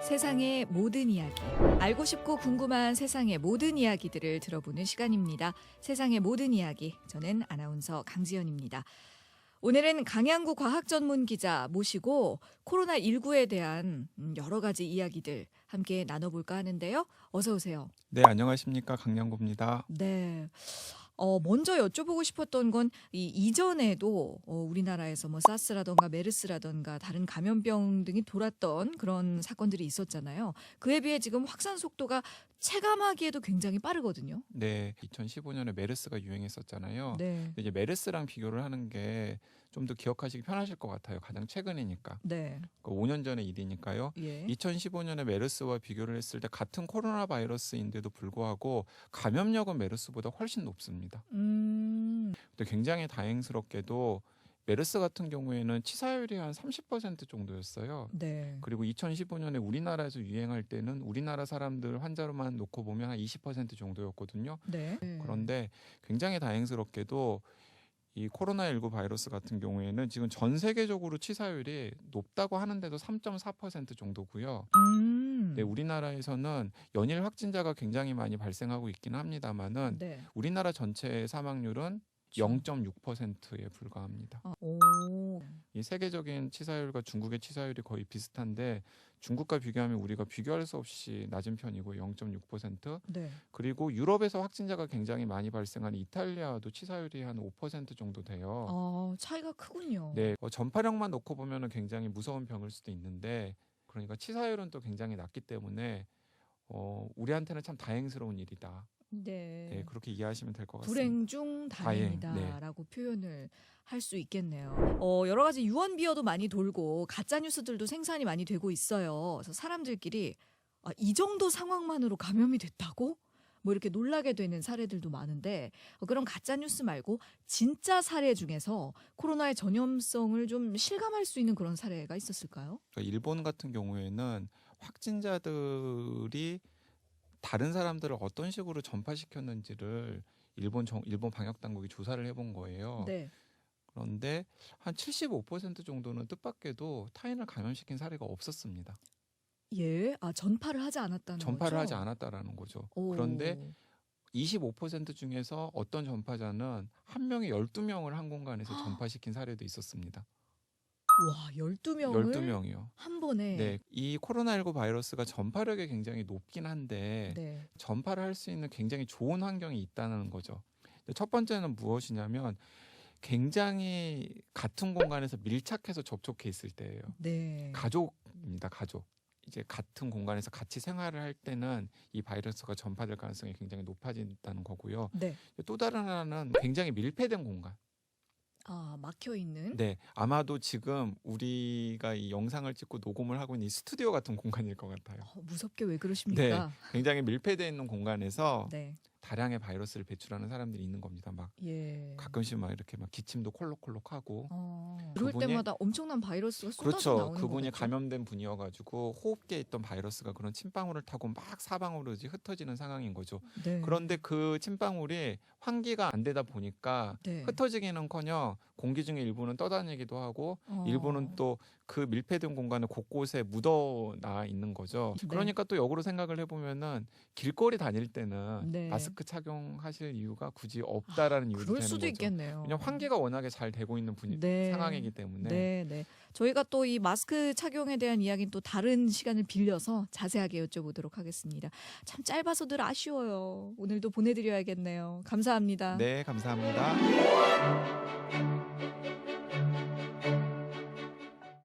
세상의 모든 이야기, 알고 싶고 궁금한 세상의 모든 이야기들을 들어보는 시간입니다. 세상의 모든 이야기, 저는 아나운서 강지연입니다. 오늘은 강양구 과학전문기자 모시고 코로나19에 대한 여러 가지 이야기들 함께 나눠볼까 하는데요. 어서 오세요. 네, 안녕하십니까. 강양구입니다. 네. 먼저 여쭤보고 싶었던 건 이전에도 우리나라에서 뭐 사스라던가 메르스라던가 다른 감염병 등이 돌았던 그런 사건들이 있었잖아요. 그에 비해 지금 확산 속도가 체감하기에도 굉장히 빠르거든요. 네, 2015년에 메르스가 유행했었잖아요. 네. 근데 이제 메르스랑 비교를 하는 게 좀 더 기억하시기 편하실 것 같아요. 가장 최근이니까. 네. 5년 전의 일이니까요. 예. 2015년에 메르스와 비교를 했을 때 같은 코로나 바이러스인데도 불구하고 감염력은 메르스보다 훨씬 높습니다. 근데 굉장히 다행스럽게도 메르스 같은 경우에는 치사율이 한 30% 정도였어요. 네. 그리고 2015년에 우리나라에서 유행할 때는 우리나라 사람들 환자로만 놓고 보면 한 20% 정도였거든요. 네. 그런데 굉장히 다행스럽게도 이 코로나19 바이러스 같은 경우에는 지금 전 세계적으로 치사율이 높다고 하는데도 3.4% 정도고요. 네, 우리나라에서는 연일 확진자가 굉장히 많이 발생하고 있긴 합니다만은 네. 우리나라 전체 사망률은 0.6%에 불과합니다. 오. 이 세계적인 치사율과 중국의 치사율이 거의 비슷한데 중국과 비교하면 우리가 비교할 수 없이 낮은 편이고 0.6%. 네. 그리고 유럽에서 확진자가 굉장히 많이 발생하는 이탈리아도 치사율이 한 5% 정도 돼요. 차이가 크군요. 네, 전파력만 놓고 보면 굉장히 무서운 병일 수도 있는데 그러니까 치사율은 또 굉장히 낮기 때문에 우리한테는 참 다행스러운 일이다. 네. 네, 그렇게 이해하시면 될 것 같습니다. 불행 중 다행이다라고 표현을 할 수 있겠네요. 여러 가지 유언 비어도 많이 돌고 가짜 뉴스들도 생산이 많이 되고 있어요. 그래서 사람들끼리 이 정도 상황만으로 감염이 됐다고? 뭐 이렇게 놀라게 되는 사례들도 많은데 그런 가짜 뉴스 말고 진짜 사례 중에서 코로나의 전염성을 좀 실감할 수 있는 그런 사례가 있었을까요? 그러니까 일본 같은 경우에는 확진자들이 다른 사람들을 어떤 식으로 전파시켰는지를 일본 방역 당국이 조사를 해본 거예요. 네. 그런데 한 75% 정도는 뜻밖에도 타인을 감염시킨 사례가 없었습니다. 예, 전파를 하지 않았다는 전파를 거죠? 하지 않았다라는 거죠. 오. 그런데 25% 중에서 어떤 전파자는 한 명이 12명을 한 공간에서 전파시킨 사례도 있었습니다. 와, 12명을 12명이요. 한 번에. 네, 이 코로나19 바이러스가 전파력이 굉장히 높긴 한데 네. 전파를 할 수 있는 굉장히 좋은 환경이 있다는 거죠. 첫 번째는 무엇이냐면 굉장히 같은 공간에서 밀착해서 접촉해 있을 때예요. 네. 가족입니다. 가족. 이제 같은 공간에서 같이 생활을 할 때는 이 바이러스가 전파될 가능성이 굉장히 높아진다는 거고요. 네. 또 다른 하나는 굉장히 밀폐된 공간. 막혀 있는. 네, 아마도 지금 우리가 이 영상을 찍고 녹음을 하고 있는 이 스튜디오 같은 공간일 것 같아요. 무섭게 왜 그러십니까? 네, 굉장히 밀폐되어 있는 공간에서 네. 다량의 바이러스를 배출하는 사람들이 있는 겁니다. 막 예. 가끔씩 막 이렇게 막 기침도 콜록콜록하고. 그럴 그분이- 때마다 엄청난 바이러스가 쏟아져 그렇죠. 나오는 그분이 거겠죠? 감염된 분이어가지고 호흡기에 있던 바이러스가 그런 침방울을 타고 막 사방으로 이제 흩어지는 상황인 거죠. 네. 그런데 그 침방울이 환기가 안 되다 보니까 네. 흩어지기는커녕 공기 중에 일부는 떠다니기도 하고 일부는 또 그 밀폐된 공간에 곳곳에 묻어나 있는 거죠. 네. 그러니까 또 역으로 생각을 해보면은 길거리 다닐 때는 네. 마스크 착용하실 이유가 굳이 없다라는 이유도 그럴 되는 수도 거죠. 있겠네요. 왜냐면 환기가 워낙에 잘 되고 있는 네. 상황이기 때문에. 네. 저희가 또 이 마스크 착용에 대한 이야기는 또 다른 시간을 빌려서 자세하게 여쭤보도록 하겠습니다. 참 짧아서 늘 아쉬워요. 오늘도 보내드려야겠네요. 감사합니다. 네, 감사합니다.